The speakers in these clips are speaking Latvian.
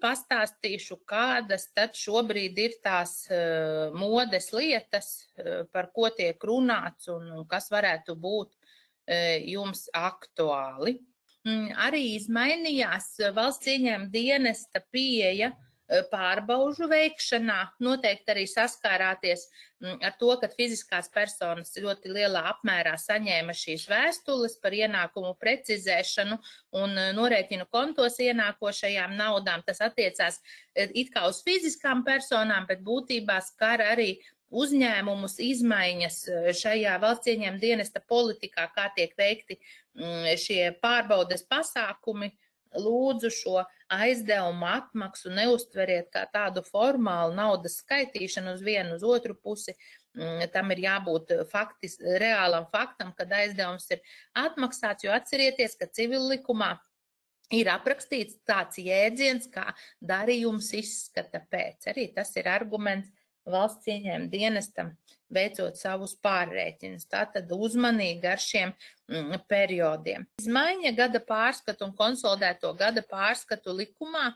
pastāstīšu, kādas tad šobrīd ir tās modes lietas, par ko tiek runāts un kas varētu būt jums aktuāli. Arī izmainījās valsts ieņēmuma dienesta pieeja pārbaužu veikšanā. Noteikti arī saskārāties ar to, ka fiziskās personas ļoti lielā apmērā saņēma šīs vēstules par ienākumu precizēšanu un norēķinu kontos ienākošajām naudām. Tas attiecās it kā uz fiziskām personām, bet būtībā skar arī uzņēmumus izmaiņas šajā valsts ieņēmuma dienesta politikā, kā tiek veikti šie pārbaudes pasākumi. Lūdzu šo aizdevumu atmaksu neuztveriet kā tādu formālu naudas skaitīšanu uz vienu, uz otru pusi. Tam ir jābūt reālam faktam, kad aizdevums ir atmaksāts, jo atcerieties, ka civillikumā ir aprakstīts tāds jēdziens kā darījums izskata pēc. Arī tas ir arguments valsts ieņēmuma dienestam, veicot savus pārrēķinus. Tātad uzmanīgi ar šiem periodiem. Izmaiņa gada pārskatu un konsolidēto gada pārskatu likumā,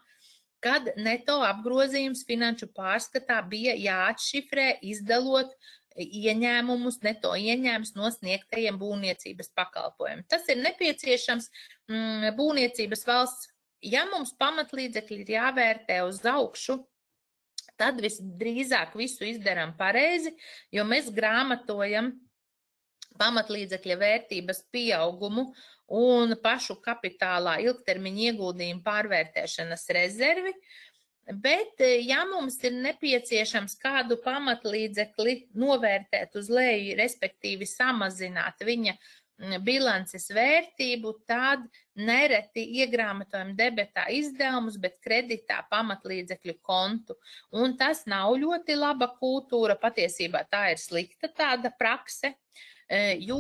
kad neto apgrozījums finanšu pārskatā bija jāatšifrē, izdalot ieņēmumus, neto ieņēmumus no sniegtajiem būvniecības pakalpojumiem. Tas ir nepieciešams būvniecības valsts. Ja mums pamatlīdzekļi ir jāvērtē uz augšu, tad visdrīzāk visu izdarām pareizi, jo mēs grāmatojam pamatlīdzekļa vērtības pieaugumu un pašu kapitālā ilgtermiņa ieguldījumu pārvērtēšanas rezervi, bet ja mums ir nepieciešams kādu pamatlīdzekli novērtēt uz leju, respektīvi samazināt viņa bilances vērtību, tad nereti iegrāmatojam debetā izdevumus, bet kreditā pamatlīdzekļu kontu. Un tas nav ļoti laba kultūra, patiesībā tā ir slikta tāda prakse, jo